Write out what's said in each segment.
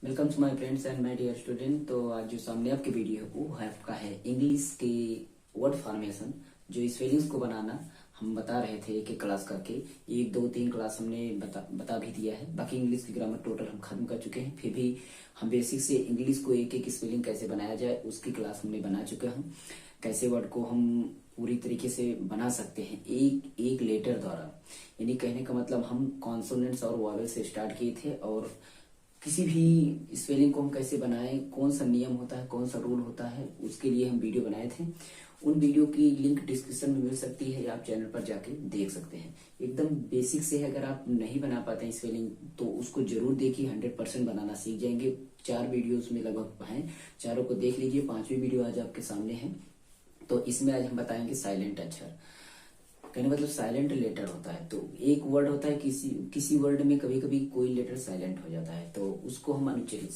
Welcome to my friends and my dear student. तो आज जो सामने आपकी वीडियो है वो है आपका है इंग्लिश के वर्ड फॉर्मेशन। जो स्पेलिंग्स को बनाना हम बता रहे थे एक एक क्लास करके, एक दो तीन क्लास हमने बता भी दिया है। बाकी इंग्लिश की ग्रामर टोटल हम खत्म कर चुके हैं। फिर भी हम बेसिक से इंग्लिश को एक एक स्पेलिंग कैसे बनाया जाए उसकी क्लास हमने बना चुके हैं। कैसे वर्ड को हम पूरी तरीके से बना सकते हैं एक एक लेटर द्वारा। यानी कहने का मतलब हम कॉन्सोनेंट्स और वॉवेल से स्टार्ट किए थे और किसी भी स्पेलिंग को हम कैसे बनाएं, कौन सा नियम होता है, कौन सा रूल होता है, उसके लिए हम वीडियो बनाए थे। उन वीडियो की लिंक डिस्क्रिप्शन में मिल सकती है या आप चैनल पर जाके देख सकते हैं। एकदम बेसिक से अगर आप नहीं बना पाते हैं स्पेलिंग तो उसको जरूर देखिए, 100% बनाना सीख जाएंगे। 4 वीडियोस में लगभग हैं, चारों को देख लीजिए। 5वीं वीडियो आज आपके सामने है। तो इसमें आज हम बताएंगे साइलेंट अक्षर। कहने मतलब साइलेंट लेटर होता है। तो एक वर्ड होता है, किसी किसी वर्ड में कभी कभी कोई लेटर साइलेंट हो जाता है तो उसको हम अनुच्चरित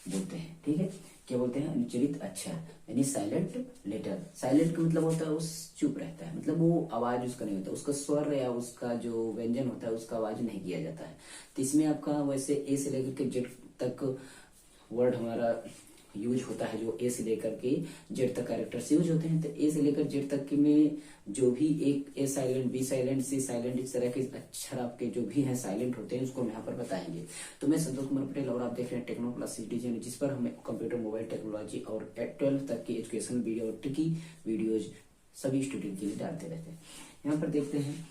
बोलते हैं। ठीक है, क्या बोलते हैं? अनुच्चरित अक्षर यानी साइलेंट लेटर। साइलेंट का मतलब होता है उस चुप रहता है, मतलब वो आवाज उसका नहीं होता, उसका स्वर या उसका जो व्यंजन होता है उसका आवाज नहीं किया जाता है। तो इसमें आपका वैसे ए से लेकर के जेड तक वर्ड हमारा यूज होता है। जो ए से लेकर के जेड तक कैरेक्टर्स यूज होते हैं। तो ए से लेकर जेड तक के में जो भी एक ए साइलेंट, बी साइलेंट, सी साइलेंट, इस तरह के अक्षर आपके जो भी हैं साइलेंट होते हैं उसको हम यहाँ पर बताएंगे। तो मैं संतोष कुमार पटेल और आप देख रहे हैं टेक्नो क्लास सिटीजन, जिस पर हमें कंप्यूटर, मोबाइल टेक्नोलॉजी और 12th तक की एजुकेशनल वीडियो और ट्रिकी वीडियोज सभी स्टूडेंट के लिए डालते रहते हैं। यहाँ पर देखते हैं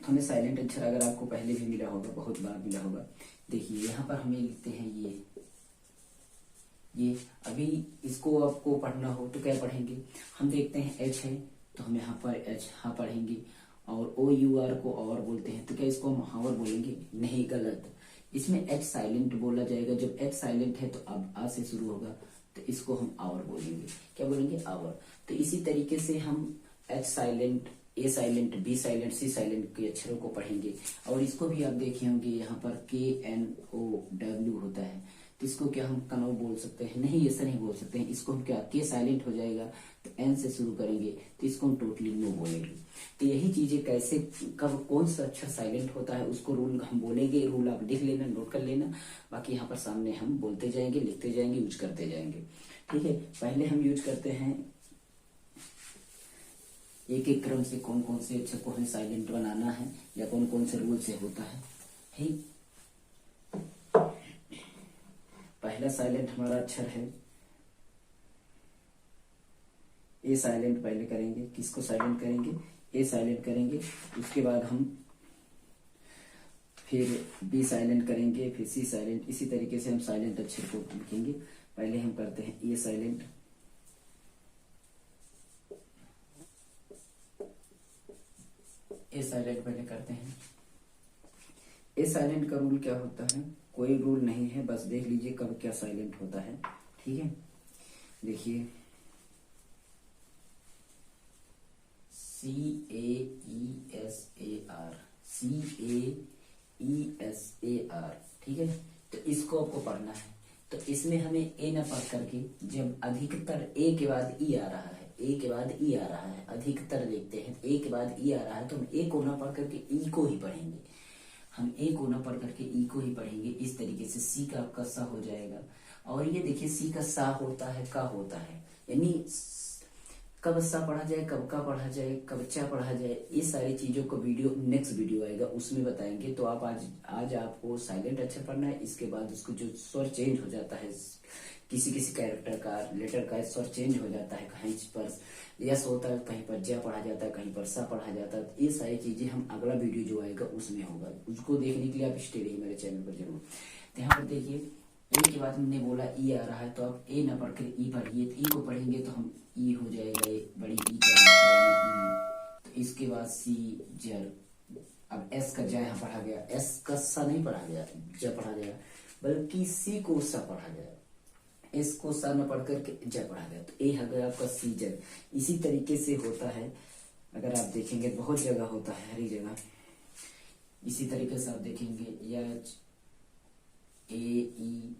हमें साइलेंट अक्षर अगर आपको पहले भी मिला होगा, बहुत बार मिला होगा। देखिए यहाँ पर हमें लिखते हैं ये अभी इसको आपको पढ़ना हो तो क्या पढ़ेंगे? हम देखते हैं एच है तो हम यहाँ पर एच हाँ पढ़ेंगे। और ओ यू आर को और बोलते हैं तो क्या इसको हम हावर बोलेंगे? नहीं, गलत। इसमें एच साइलेंट बोला जाएगा। जब एच साइलेंट है तो अब आ से शुरू होगा तो इसको हम आवर बोलेंगे। क्या बोलेंगे? आवर। तो इसी तरीके से हम एच साइलेंट, ए साइलेंट, बी साइलेंट, सी साइलेंट के अक्षरों को पढ़ेंगे। और इसको भी आप देखे होंगे यहाँ पर KNOW होता है तो इसको क्या हम कनौ बोल सकते हैं? नहीं, ऐसा नहीं बोल सकते हैं। इसको हम क्या, के साइलेंट हो जाएगा तो एन से शुरू करेंगे तो इसको हम टोटली नो बोलेंगे। तो यही चीजें कैसे, कब कौन सा अक्षर साइलेंट होता है उसको रूल हम बोलेंगे। रूल आप लिख लेना, नोट कर लेना। बाकी यहाँ पर सामने हम बोलते जाएंगे, लिखते जाएंगे, यूज करते जाएंगे। ठीक है, पहले हम यूज करते हैं एक एक क्रम से कौन कौन से अक्षर को हमें साइलेंट बनाना है या कौन कौन से रूल से होता है। ठीक, पहला साइलेंट हमारा अक्षर है ए साइलेंट। पहले करेंगे, किसको साइलेंट करेंगे? ए साइलेंट करेंगे। उसके बाद हम फिर बी साइलेंट करेंगे, फिर सी साइलेंट। इसी तरीके से हम साइलेंट अक्षर को लिखेंगे। पहले हम करते हैं ए साइलेंट। ए साइलेंट पहले करते हैं। ए साइलेंट का रूल क्या होता है? कोई रूल नहीं है, बस देख लीजिए कब क्या साइलेंट होता है। ठीक है, देखिए CAESAR, CAESAR। ठीक है, तो इसको आपको पढ़ना है। तो इसमें हमें ए न पढ़ करके, जब अधिकतर ए के बाद ई आ रहा है, ए के बाद ई आ रहा है, अधिकतर देखते हैं ए के बाद ई आ रहा है तो हम ए को ना पढ़ करके ई को ही पढ़ेंगे। हम ए को ना पढ़ करके ई को ही पढ़ेंगे। इस तरीके से सी का आपका सा हो जाएगा। और ये देखिए सी का सा होता है, का होता है, यानी कब सा पढ़ा जाए, कब का पढ़ा जाए, कब चा पढ़ा जाए, ये सारी चीजों को वीडियो, नेक्स्ट वीडियो आएगा उसमें बताएंगे। तो आप आज आपको साइलेंट अक्षर पढ़ना है। इसके बाद उसको जो स्वर चेंज हो जाता है, किसी किसी कैरेक्टर का, लेटर का स्वर चेंज हो जाता है, कहीं पर यस होता है, कहीं पर जा पढ़ा जाता है, कहीं पर सा पढ़ा जाता है। ये सारी चीजें हम अगला वीडियो जो आएगा उसमें होगा। उसको देखने के लिए आप स्टे रहिए मेरे चैनल पर जरूर। तो यहाँ पर देखिए ए के बाद हमने बोला ई आ रहा है तो आप ए ना पढ़कर ई पढ़िए। तो ई को पढ़ेंगे तो हम ई हो जाएगा, ये बड़ी ई का ई। तो इसके बाद सी जर। अब एस का जा यहाँ पढ़ा गया, एस का सा नहीं पढ़ा गया, ज पढ़ा गया, बल्कि सी को सा पढ़ा गया। एस को सा न पढ़ करके ज पढ़ा गया तो ए है आपका सी जर। इसी तरीके से होता है, अगर आप देखेंगे बहुत जगह होता है, हर जगह इसी तरीके से आप देखेंगे H A E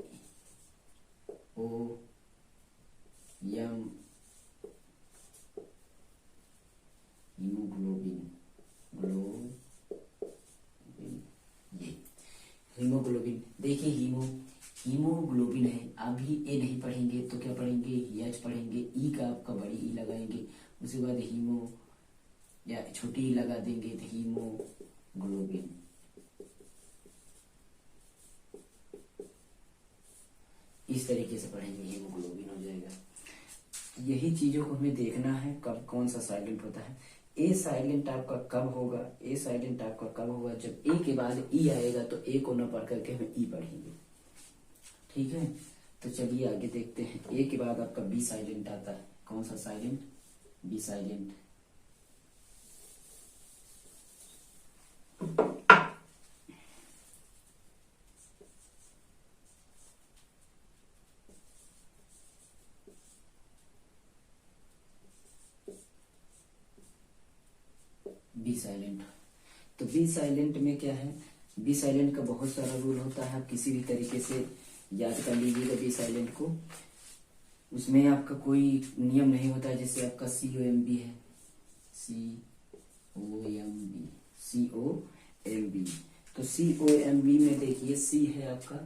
O M, haemoglobin, globin, ये हीमोग्लोबिन। देखिए हीमो, हीमोग्लोबिन है। अभी ए नहीं पढ़ेंगे तो क्या पढ़ेंगे, एच पढ़ेंगे। ई का आपका बड़ी ई लगाएंगे, उसके बाद हीमो या छोटी ई लगा देंगे तो हीमोग्लोबिन। इस तरीके से पढ़ेंगे, हीमोग्लोबिन हो जाएगा। यही चीजों को हमें देखना है कब कौन सा साइलेंट होता है। ए साइलेंट आपका कब होगा, ए साइलेंट आपका कब होगा, जब ए के बाद ई आएगा तो ए को न पढ़ करके हमें ई पढ़ेंगे। ठीक है, तो चलिए आगे देखते हैं। ए के बाद आपका बी साइलेंट आता है। कौन सा silent, B silent. B silent, तो बी साइलेंट में क्या है, बी साइलेंट का बहुत सारा रूल होता है। आप किसी भी तरीके से याद कर लीजिएगा बी साइलेंट को। उसमें आपका कोई नियम नहीं होता है। जैसे आपका COMB है, COMB, COMB, तो COMB में देखिए C है आपका,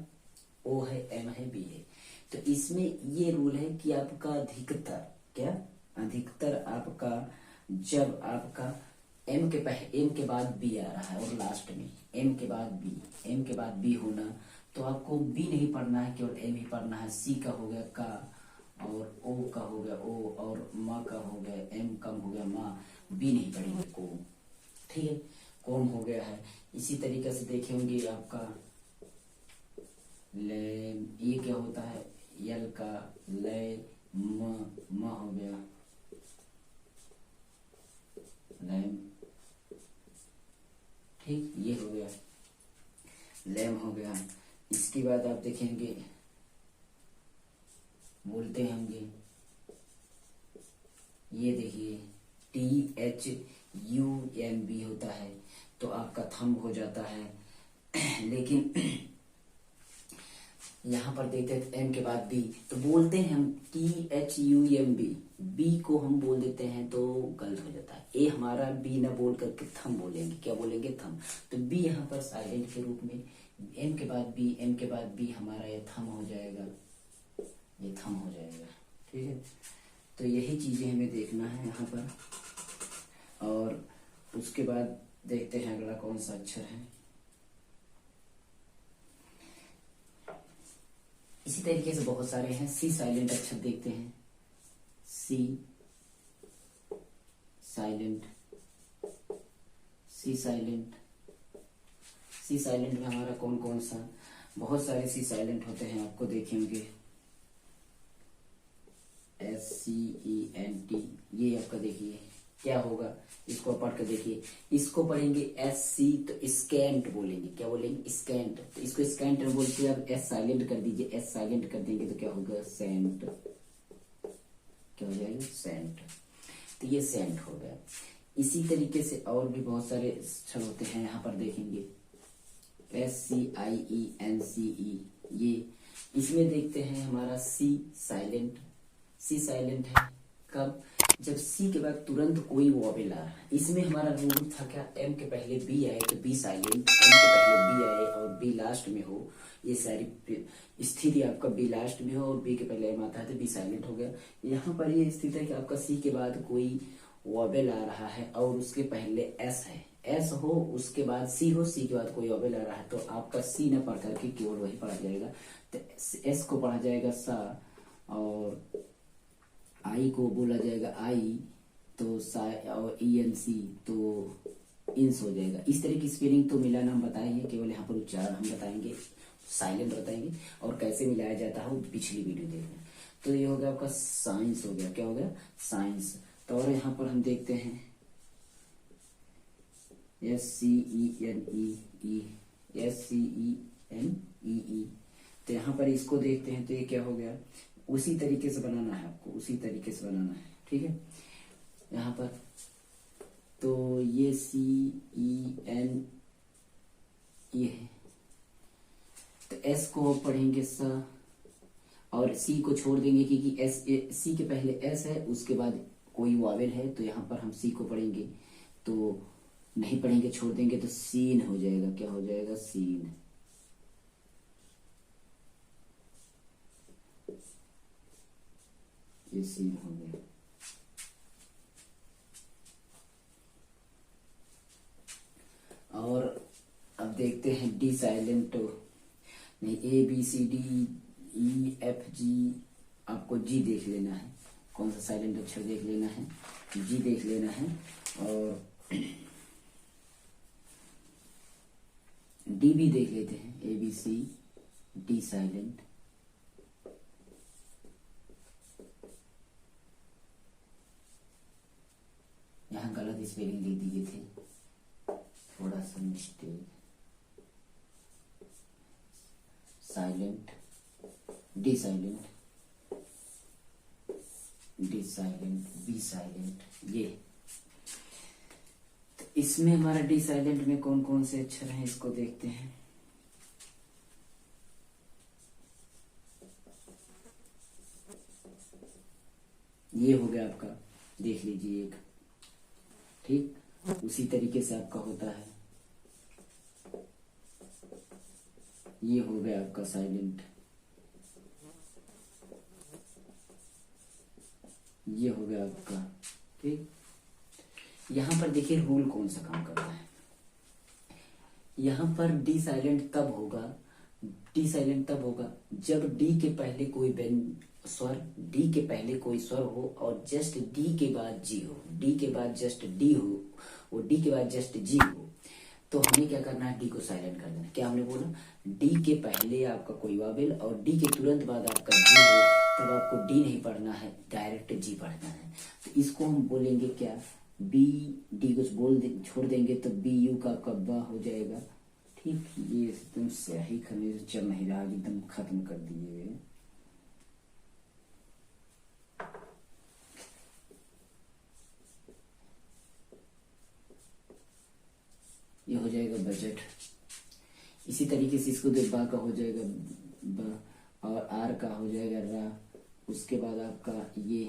O है, M है, B है। तो इसमें ये रूल है कि आपका अधिकतर, क्या अधिकतर आपका, जब आपका M के बाद B आ रहा है और लास्ट में M के बाद B होना, तो आपको B नहीं पढ़ना है, केवल M ही पढ़ना है। C का हो गया का, और O का हो गया O, और माँ का हो गया M, कम हो गया माँ, B नहीं पढ़ेंगे को। ठीक है, कौन हो गया है। इसी तरीके से देखे होंगे आपका ये क्या होता है, यल का लय, म हो गया लैम। ठीक, ये हो गया लैम हो गया। इसके बाद आप देखेंगे बोलते होंगे, ये देखिए THUMB होता है, तो आपका थंब हो जाता है। लेकिन यहाँ पर देखते हैं M के बाद B, तो बोलते हैं हम THUMB, B को हम बोल देते हैं तो गलत हो जाता है। ए हमारा B ना बोल करके थम बोलेंगे, क्या बोलेंगे, थम। तो B यहाँ पर साइलेंट के रूप में, M के बाद B हमारा ये थम हो जाएगा, ये थम हो जाएगा। ठीक है, तो यही चीजें हमें देखना है यहाँ पर। और उसके बाद देखते हैं अगला कौन सा अक्षर है। इसी तरीके से बहुत सारे हैं। C साइलेंट अक्षर देखते हैं, C silent, C silent. C silent में हमारा कौन कौन सा, बहुत सारे C साइलेंट होते हैं, आपको देखेंगे SCENT, ये आपका देखिए क्या होगा, इसको पढ़ कर देखिए। इसको पढ़ेंगे SC, तो स्कैंट बोलेंगे, क्या बोलेंगे, स्कैंट। तो इसको स्कैंट बोलते हैं। अब S साइलेंट कर दीजिए, S साइलेंट कर देंगे तो क्या होगा, सेंट। क्या हो जाएगा, सेंट। तो ये सेंट हो गया। इसी तरीके से और भी बहुत सारे अक्षर होते हैं, यहाँ पर देखेंगे SCIENCE, ये इसमें देखते हैं हमारा C साइलेंट। C साइलेंट है कब, जब C के बाद तुरंत कोई वॉवेल आ रहा है। इसमें हमारा रूल था क्या, M के पहले B आए तो B साइलेंट, M के पहले B आए और B लास्ट में हो, ये सारी स्थिति आपका B लास्ट में हो और B के पहले M आता है तो B साइलेंट हो गया। यहाँ पर ये स्थिति है कि आपका C के बाद कोई वॉवेल आ रहा है और उसके पहले S है, S हो, उसके बाद C हो, C के बाद कोई वॉवेल आ रहा है, तो आपका C न पढ़ करके केवल वही पढ़ा जाएगा। तो S को पढ़ा जाएगा सा, और आई को बोला जाएगा आई, तो सा, और ENC तो इंस हो जाएगा। इस तरह की स्पेलिंग तो मिलाना हम बताएंगे, केवल यहाँ पर उच्चारण हम बताएंगे, साइलेंट बताएंगे, और कैसे मिलाया जाता है वो पिछली वीडियो देखना। तो ये हो गया आपका साइंस हो गया, क्या हो गया, साइंस। तो और यहाँ पर हम देखते हैं SCENE, तो यहाँ पर इसको देखते हैं तो ये क्या हो गया, उसी तरीके से बनाना है आपको, उसी तरीके से बनाना है। ठीक है, यहाँ पर तो ये CEN ये है, तो S को पढ़ेंगे स, और C को छोड़ देंगे क्योंकि C के पहले S है, उसके बाद कोई वावेल है, तो यहाँ पर हम C को पढ़ेंगे तो नहीं पढ़ेंगे, छोड़ देंगे तो सीन हो जाएगा, क्या हो जाएगा, सीन। ये सीन हो गया। और अब देखते हैं डी साइलेंट, नहीं A B C D E F G, आपको जी देख लेना है, कौन सा साइलेंट अक्षर देख लेना है, जी देख लेना है। और डी भी देख लेते हैं, A B C D silent. यहाँ गलत स्पेलिंग लिख दिए थे, थोड़ा सा mistake. Silent, D silent, D silent, B silent, ये। तो इसमें हमारा डी साइलेंट में कौन कौन से अक्षर हैं इसको देखते हैं। ये हो गया आपका, देख लीजिए एक, ठीक उसी तरीके से आपका होता है। ये हो गया आपका साइलेंट, ये हो गया आपका, ठीक। यहां पर देखिए रूल कौन सा काम करता है। यहां पर डी साइलेंट तब होगा, डी साइलेंट तब होगा जब डी के पहले कोई स्वर, डी के पहले कोई स्वर हो और जस्ट डी के बाद जी हो, डी के बाद जस्ट डी हो और डी के बाद जस्ट जी हो, तो हमें क्या करना है, डी को साइलेंट कर देना। क्या हमने बोला, डी के पहले आपका कोई वावेल और डी के तुरंत बाद आपका जी हो, तब आपको डी नहीं पढ़ना है, डायरेक्ट जी पढ़ना है। तो इसको हम बोलेंगे क्या, बी, डी को छोड़ देंगे तो बी यू का आपका बा हो जाएगा, ठीक। ये एकदम सही चल नहीं रहा, एकदम खत्म कर दिए। ये हो जाएगा बजट। इसी तरीके से इसको दे, बा का हो जाएगा ब, और आर का हो जाएगा रा, उसके बाद आपका ये,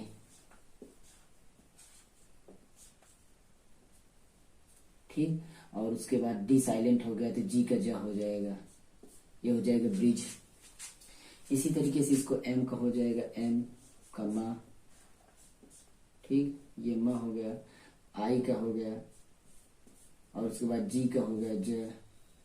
ठीक। और उसके बाद डी साइलेंट हो गया तो जी का जा हो जाएगा, ये हो जाएगा ब्रिज। इसी तरीके से इसको एम का हो जाएगा एम का मा, ठीक, ये मा हो गया। आई का हो गया और उसके बाद जी का हो गया ज,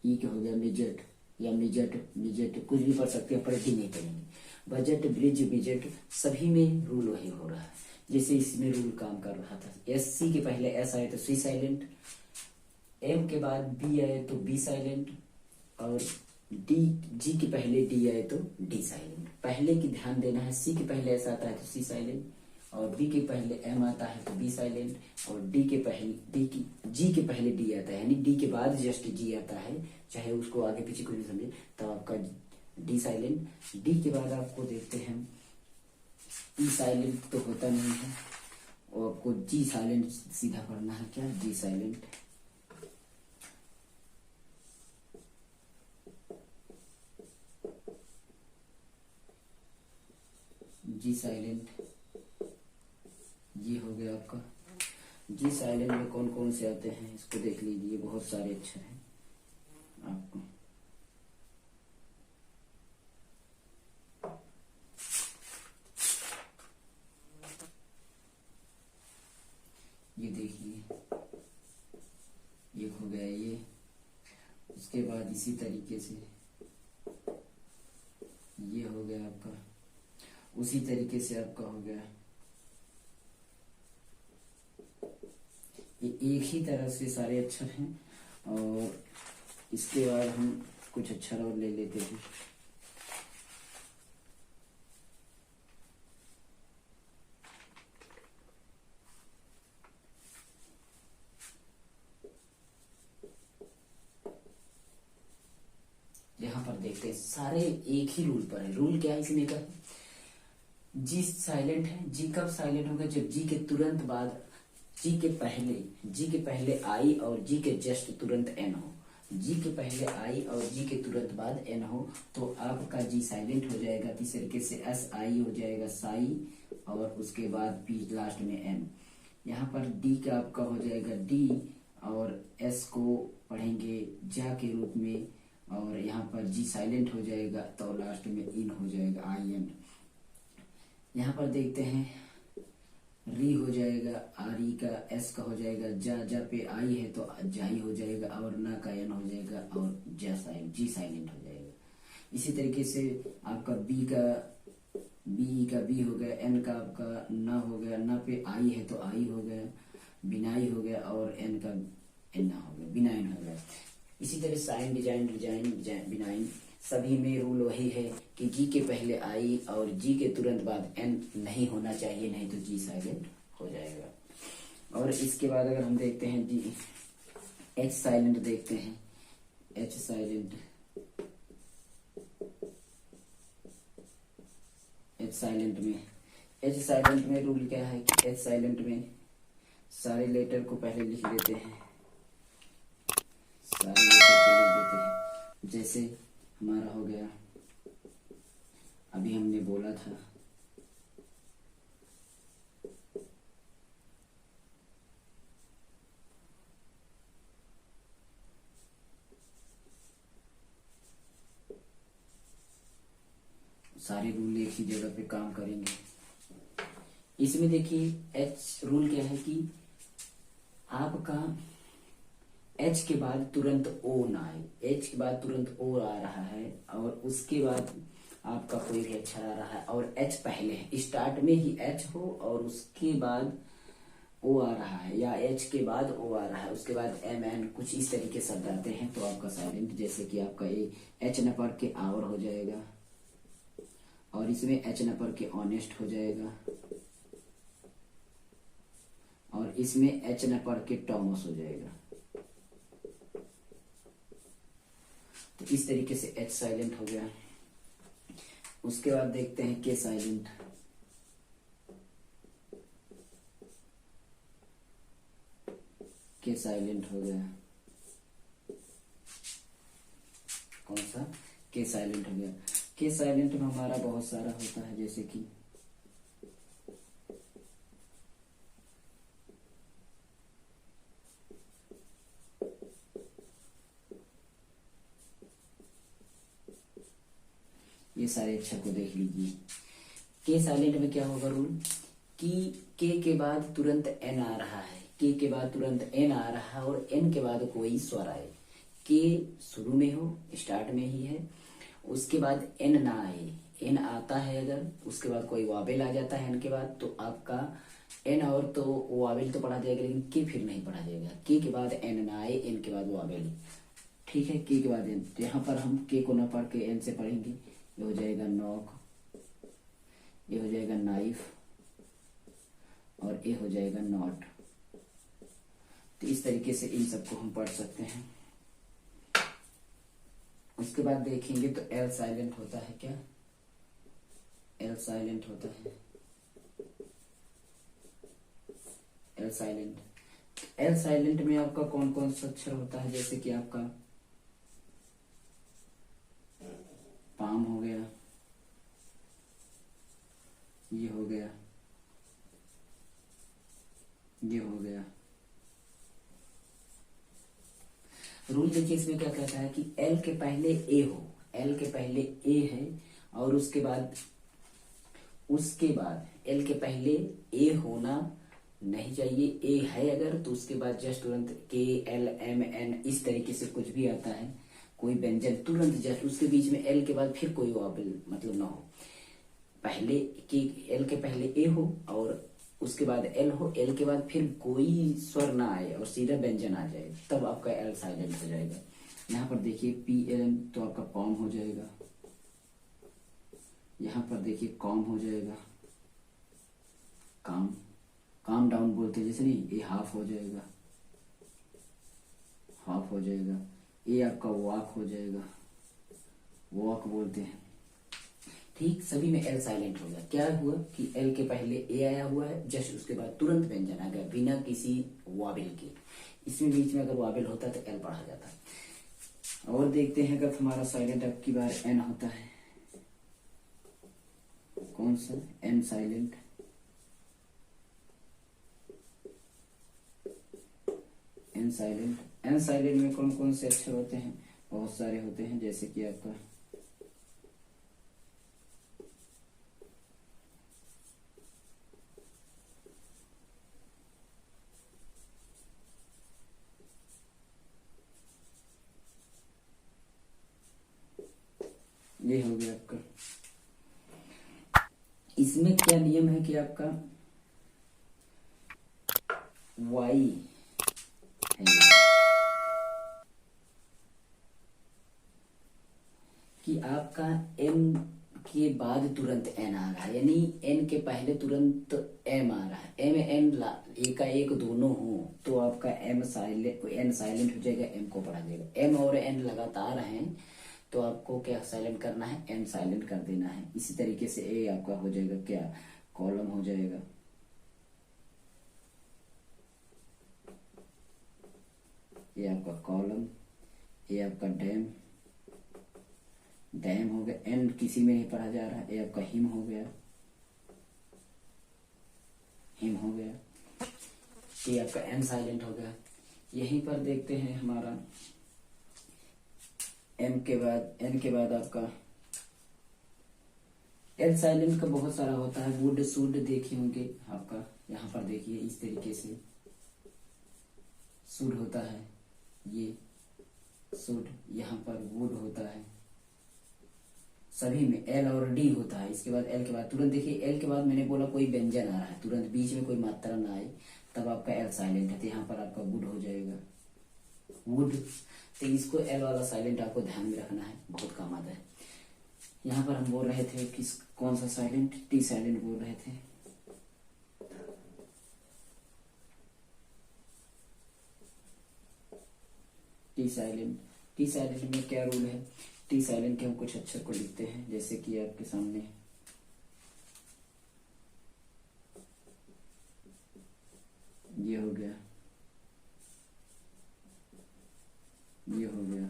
ई का हो गया मिजट या मिजट, मिजट कुछ भी पढ़ सकते हैं, पढ़ती नहीं पढ़ेंगे। बजट, ब्रिज, मिजट सभी में रूल वही हो रहा है जैसे इसमें रूल काम कर रहा था। एस सी के पहले एस आए तो सी साइलेंट, एम के बाद बी आए तो बी साइलेंट, और डी, जी के पहले डी आए तो डी साइलेंट। पहले की ध्यान देना है, सी के पहले एस आता है तो सी साइलेंट, और बी के पहले एम आता है तो बी साइलेंट, और डी के पहले जी के पहले डी आता है, यानी डी के बाद जस्ट जी आता है, चाहे उसको आगे पीछे कुछ भी समझे, तो आपका डी साइलेंट। डी के बाद आपको देखते हैं ई साइलेंट तो होता नहीं है, और आपको जी साइलेंट सीधा पढ़ना है, क्या, जी साइलेंट। जी साइलेंट, ये हो गया आपका। जी साइलेंट में कौन कौन से आते हैं इसको देख लीजिए, बहुत सारे अक्षर हैं आपको। ये देखिए, ये हो गया ये। उसके बाद इसी तरीके से ये हो गया आपका, उसी तरीके से आपका हो गया, ये एक ही तरह से सारे अक्षर हैं। और इसके बाद हम कुछ अक्षर और ले लेते हैं। यहाँ पर देखते हैं, सारे एक ही रूल पर है। रूल क्या है इसमें का, जी साइलेंट है। जी कब साइलेंट होगा, जब जी के तुरंत बाद, जी के पहले आई और जी के जस्ट तुरंत एन हो। जी के पहले आई और जी के तुरंत बाद एन हो तो आपका जी साइलेंट हो जाएगा। इस तरीके से एस आई हो जाएगा साई, और उसके बाद पी लास्ट में एन। यहाँ पर डी का आपका हो जाएगा डी, और एस को पढ़ेंगे जा के रूप में, और यहाँ पर जी साइलेंट हो जाएगा तो लास्ट में इन हो जाएगा आई एन। यहाँ पर देखते हैं री हो जाएगा, आरी का एस का हो जाएगा, जा जा पे आई है तो जाई हो जाएगा, और ना का एन हो जाएगा, और जी साइलेंट हो जाएगा। इसी तरीके से आपका बी का बी हो गया, एन का आपका ना हो गया, ना पे आई है तो आई हो गया, बिनाई हो गया, और एन का एन ना हो गया, बिनाइन हो गया। इसी तरह साइन, डिजाइन, बिनाइन सभी में रूल वही है कि जी के पहले आई और जी के तुरंत बाद एन नहीं होना चाहिए, नहीं तो जी साइलेंट हो जाएगा। और इसके बाद अगर हम देखते हैं जी एच साइलेंट देखते हैं, एच साइलेंट, एच साइलेंट में रूल क्या है कि एच साइलेंट में सारे लेटर को पहले लिख देते हैं, सारे लेटर को लिख देते हैं। जैसे हमारा हो गया, अभी हमने बोला था सारे रूल एक ही जगह पे काम करेंगे। इसमें देखिए एच रूल क्या है कि आपका एच के बाद तुरंत ओ ना आए, एच के बाद तुरंत ओ आ रहा है और उसके बाद आपका कोई भी अक्षर आ रहा है और एच पहले है, स्टार्ट में ही एच हो और उसके बाद ओ आ रहा है, या एच के बाद ओ आ रहा है उसके बाद एम एन कुछ इस तरीके शब्द आते हैं तो आपका साइलेंट, जैसे कि आपका ये एच न पढ़ के आवर हो जाएगा, और इसमें एच न पढ़ के ऑनेस्ट हो जाएगा, और इसमें एच न पढ़ के टॉमस हो जाएगा। तो इस तरीके से एच साइलेंट हो गया। उसके बाद देखते हैं के साइलेंट, के साइलेंट हो गया, कौन सा के साइलेंट हो गया। के साइलेंट में हमारा बहुत सारा होता है, जैसे कि ये सारे अक्षर को देख लीजिए। के साइलेंट में क्या होगा रूल कि के बाद तुरंत एन आ रहा है, के के बाद तुरंत एन आ रहा है और एन के बाद कोई स्वर आए, के शुरू में हो, स्टार्ट में ही है, उसके बाद एन ना आए, एन आता है अगर उसके बाद कोई वावेल आ जाता है एन के बाद तो आपका एन और तो वावेल तो पढ़ा जाएगा लेकिन के फिर नहीं पढ़ा जाएगा, के बाद एन ना आए, एन के बाद वावेल, ठीक है। के बाद एन, तो यहाँ पर हम के को ना पढ़ के एन से पढ़ेंगे, ये हो जाएगा नॉक, ये हो जाएगा नाइफ और ये हो जाएगा नॉट। तो इस तरीके से इन सबको हम पढ़ सकते हैं। उसके बाद देखेंगे तो एल साइलेंट होता है, क्या एल साइलेंट होता है, एल साइलेंट, एल साइलेंट में आपका कौन कौन सा अक्षर होता है, जैसे कि आपका पाम हो गया, ये हो गया, ये हो गया। रूल देखिए इसमें क्या कहता है कि एल के पहले ए हो, एल के पहले ए है और उसके बाद एल के पहले ए होना नहीं चाहिए, ए है अगर तो उसके बाद जस्ट तुरंत के एल एम एन इस तरीके से कुछ भी आता है कोई व्यंजन तुरंत जस्ट उसके बीच में एल के बाद फिर कोई वावल मतलब ना हो, पहले के एल के पहले ए हो और उसके बाद एल हो, एल के बाद फिर कोई स्वर ना आए और सीधा व्यंजन आ जाए तब आपका एल साइलेंट हो जाएगा। यहाँ पर देखिए पी एल तो आपका कॉम हो जाएगा, यहाँ पर देखिए कॉम हो जाएगा, काम डाउन बोलते हैं जैसे नहीं, ये हाफ हो जाएगा, हाफ हो जाएगा, ये आपका वॉक हो जाएगा, वॉक बोलते हैं, ठीक। सभी में एल साइलेंट हो गया। क्या हुआ कि एल के पहले ए आया हुआ है जस्ट उसके बाद तुरंत व्यंजन आ गया बिना किसी वावेल के, इसमें बीच में अगर वावेल होता तो एल पढ़ा जाता। और देखते हैं अगर हमारा साइलेंट अब की बार एन होता है, कौन सा N silent, N silent, N silent में कौन कौन से अक्षर होते हैं, बहुत सारे होते हैं, जैसे कि आपका ये हो गया आपका। इसमें क्या नियम है कि आपका वाई है कि आपका एम के बाद तुरंत एन आ रहा है, यानी एन के पहले तुरंत एम आ रहा है। एम एन एक का एक दोनों हो तो आपका एम साइलेंट, एन साइलेंट हो जाएगा, एम को पढ़ा जाएगा। एम और एन लगातार हैं तो आपको क्या साइलेंट करना है, एन साइलेंट कर देना है। इसी तरीके से ए आपका हो जाएगा क्या, कॉलम हो जाएगा। ये आपका कॉलम, ये आपका डैम, डैम हो गया। एन किसी में नहीं पढ़ा जा रहा है। ये आपका हिम हो गया, हिम हो गया। ये आपका एन साइलेंट हो गया। यहीं पर देखते हैं हमारा एम के बाद, एन के बाद आपका एल साइलेंट का बहुत सारा होता है। वुड शुड देखे होंगे आपका, यहाँ पर देखिए इस तरीके से शुड होता है, ये शुड, यहाँ पर वुड होता है। सभी में एल और डी होता है। इसके बाद एल के बाद तुरंत देखिए, एल के बाद मैंने बोला कोई व्यंजन आ रहा है, तुरंत बीच में कोई मात्रा ना आए, तब आपका एल साइलेंट है। तो यहाँ पर आपका वुड हो जाएगा, वुड। तो इसको एल वाला साइलेंट आपको ध्यान में रखना है, बहुत काम आता है। यहाँ पर हम बोल रहे थे किस, कौन सा साइलेंट, टी साइलेंट बोल रहे थे। टी साइलेंट, टी साइलेंट में क्या रूल है, टी साइलेंट के हम कुछ अक्षर को लिखते हैं, जैसे कि आपके सामने ये हो गया, ये हो गया,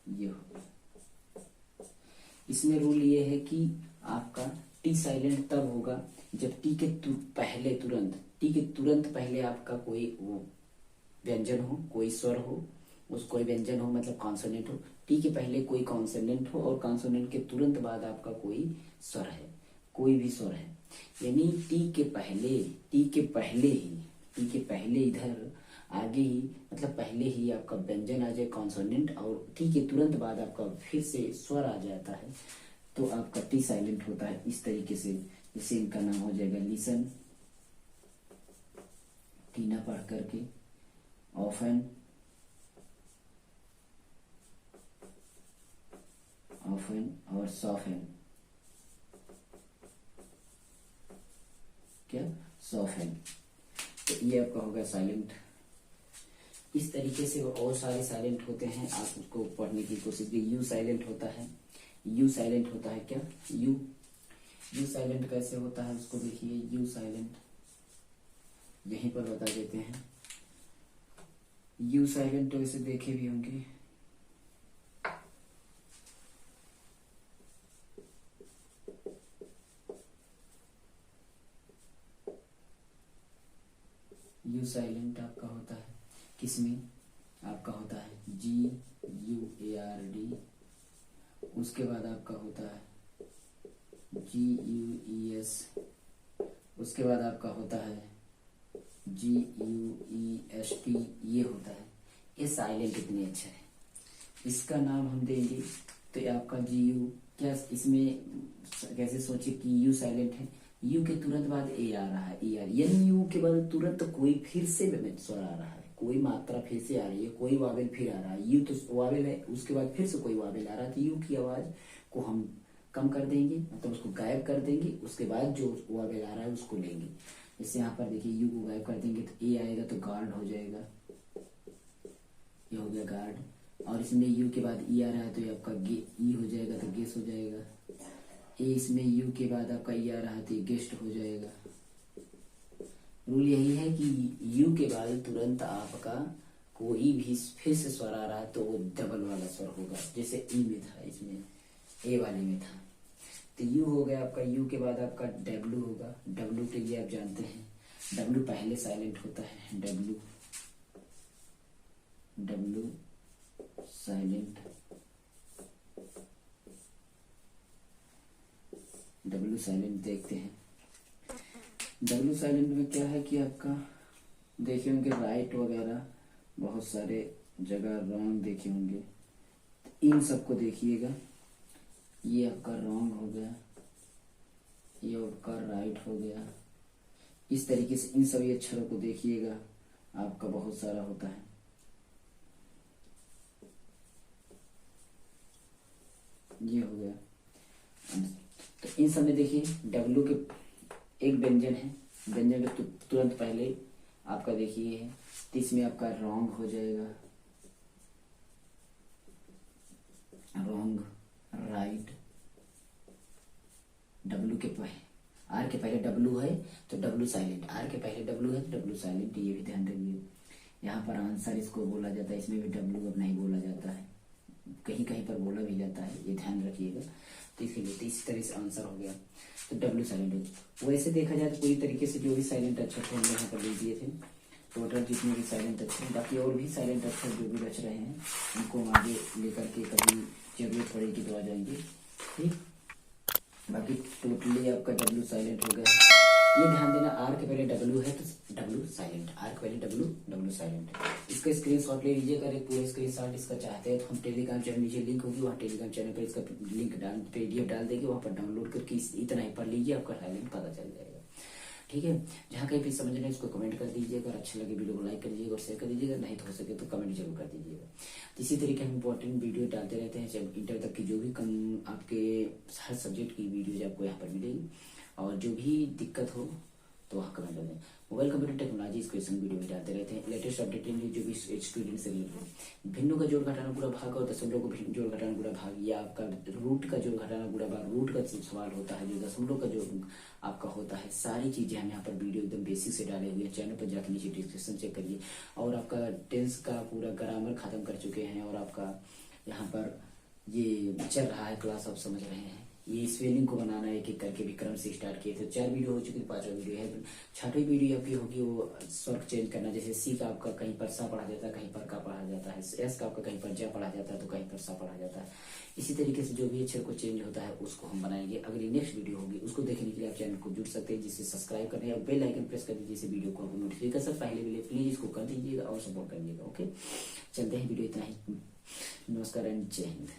ये हो गया। इसमें रूल ये है कि आपका टी साइलेंट तब होगा जब टी के पहले तुरंत, टी के तुरंत पहले आपका कोई वो व्यंजन हो, कोई स्वर हो, उस कोई व्यंजन हो मतलब कॉन्सोनेंट हो। टी के पहले कोई कॉन्सोनेंट हो और कॉन्सोनेंट के तुरंत बाद आपका कोई स्वर है, कोई भी स्वर है। यानी टी के पहले, टी के पहले ही, टी के पहले इधर आगे ही, मतलब पहले ही आपका व्यंजन आ जाए कॉन्सोनेंट, और टी के तुरंत बाद आपका फिर से स्वर आ जाता है, तो आपका टी साइलेंट होता है। इस तरीके से, जैसे इनका नाम हो जाएगा लिसन, टीना पढ़ करके, ऑफन, ऑफन और सॉफन, क्या, सॉफन। तो ये आपका होगा साइलेंट। इस तरीके से और सारे साइलेंट होते हैं, आप उसको पढ़ने की कोशिश कीजिए। यू साइलेंट होता है, यू साइलेंट होता है क्या, यू, यू साइलेंट कैसे होता है उसको देखिए। यू साइलेंट यहीं पर बता देते हैं। यू साइलेंट तो इसे देखे भी होंगे, यू साइलेंट आपका होता है किसमें, आपका होता है जी यू ए आर डी, उसके बाद आपका होता है जी यू ई एस, उसके बाद आपका होता है जी यू ई एस टी, ये होता है। ये साइलेंट इतने अच्छा है, इसका नाम हम देंगे तो ये आपका जी यू। क्या इसमें कैसे सोचे कि यू साइलेंट है, यू के तुरंत बाद ए आ रहा है, ए आर, यानी यू के बाद तुरंत कोई फिर से स्वर आ रहा है, कोई मात्रा फिर से आ रही है, कोई वावेल फिर आ रहा है। यू तो वावेल है, उसके बाद फिर से कोई वावेल आ रहा है, तो यू की आवाज को हम कम कर देंगे, मतलब उसको गायब कर देंगे, उसके बाद जो वावेल आ रहा है उसको लेंगे। जैसे यहाँ पर देखिए यू को गायब कर देंगे तो ए आएगा, तो गार्ड हो जाएगा, ये हो गया गार्ड। और इसमें यू के बाद ई आ रहा है तो ये आपका ई हो जाएगा, तो गेस हो जाएगा। ए इसमें यू के बाद आपका ई आ रहा है तो ये गेस्ट हो जाएगा। रूल यही है कि यू के बाद तुरंत आपका कोई भी फिर से स्वर आ रहा है तो वो डबल वाला स्वर होगा, जैसे ई में था, इसमें ए वाले में था। तो यू हो गया आपका, यू के बाद आपका डब्लू होगा। डब्लू के लिए आप जानते हैं डब्लू पहले साइलेंट होता है, W, W silent, W silent देखते हैं। डब्लू साइलेंट में क्या है कि आपका देखे होंगे राइट वगैरह बहुत सारे जगह रॉन्ग देखे होंगे, इन सबको देखिएगा। ये आपका रॉन्ग हो गया, ये आपका राइट हो गया। इस तरीके से इन सभी अक्षरों को देखिएगा, आपका बहुत सारा होता है। ये हो गया। तो इन सब में देखिए डब्लू के एक व्यंजन है, व्यंजन के तुरंत पहले आपका देखिए है, तो इसमें आपका रॉन्ग हो जाएगा, रॉन्ग, राइट। डब्लू के पहले, आर के पहले डब्लू है तो डब्लू साइलेंट, आर के पहले डब्लू है तो डब्लू साइलेंट, ये भी ध्यान रखिए। यहाँ पर आंसर इसको बोला जाता है, इसमें भी डब्लू अब नहीं बोला जाता है, कहीं कहीं पर बोला भी जाता है, ये ध्यान रखिएगा। तो इसके लिए इस तरह से आंसर हो गया, तो डब्लू साइलेंट हो। वैसे देखा जाए तो पूरी तरीके से जो भी साइलेंट अक्षर थे हमने यहाँ पर लिख दिए थे, टोटल जितने भी साइलेंट अक्षर, बाकी और भी साइलेंट अक्षर जो भी बच रहे हैं उनको हम आगे लेकर के कभी जरूरत पड़ेगी तो आ जाएंगे, ठीक। बाकी टोटली आपका डब्लू साइलेंट हो गया। ये ध्यान देना, आर के पहले डब्लू है तो डब्लू साइलेंट, आर के पहले डब्लू, डब्लू साइलेंट। इसका स्क्रीनशॉट ले लीजिएगा, एक पूरा स्क्रीनशॉट इसका चाहते हैं तो हम टेलीग्राम चैनल, नीचे लिंक होगी वहाँ टेलीग्राम चैनल पर इसका लिंक डाल, पीडीएफ डाल देंगे, वहाँ पर डाउनलोड करके इतना ही पढ़ लीजिए, आपका साइलेंट पता चल जाएगा, ठीक है। जहाँ कहीं भी समझ रहे हैं इसको कमेंट कर दीजिएगा, अगर अच्छा लगे वीडियो को लाइक कर दीजिएगा और शेयर कर दीजिएगा, नहीं तो हो सके तो कमेंट जरूर कर दीजिएगा। तो इसी तरीके हम इंपॉर्टेंट वीडियो डालते रहते हैं, जब इंटर तक की जो भी कम आपके हर सब्जेक्ट की वीडियोज आपको यहाँ पर मिलेगी, और जो भी दिक्कत हो तो वहाँ कमेंट कर दें। मोबाइल कंप्यूटर टेक्नोलॉजी इस क्वेश्चन वीडियो में डालते रहते हैं, लेटेस्ट अपडेट जो भी स्टूडेंट से रिलेटेड, भिन्नों का जोड़ घटाना पूरा भाग और दशमलव को जोड़ घटाना पूरा भाग, या आपका रूट का जोड़ घटाना पूरा भाग, रूट का सवाल होता है, जो दशमलव का जो आपका होता है, सारी चीजें हम यहाँ पर वीडियो एकदम बेसिक से डाले हुए हैं, चैनल पर जाकर नीचे डिस्क्रिप्शन चेक करिए। और आपका टेंस का पूरा ग्रामर खत्म कर चुके हैं, और आपका यहाँ पर ये चल रहा है क्लास, आप समझ रहे हैं। ये स्पेलिंग को बनाना एक एक करके विक्रम से स्टार्ट किए थे, 4 वीडियो हो चुकी थी, 5वां वीडियो है। 6वीं वीडियो आपकी होगी वो स्वर चेंज करना, जैसे सी का आपका कहीं पर सा पढ़ा जाता है, कहीं पर का पढ़ा जाता है, एस का आपका कहीं पर जा पढ़ा जाता है तो कहीं पर सा पढ़ा जाता है। इसी तरीके से जो भी अक्षर को चेंज होता है उसको हम बनाएंगे। अगली नेक्स्ट वीडियो होगी, उसको देखने के लिए आप चैनल को जुड़ सकते हैं, जिससे सब्सक्राइब करने और बेल आइकन प्रेस कर दीजिए, वीडियो को आपको नोटिफिकेशन पहले मिले, प्लीज इसको कर दीजिएगा और सपोर्ट करिएगा। ओके, चलते हैं, वीडियो इतना ही। नमस्कार एंड जय हिंद।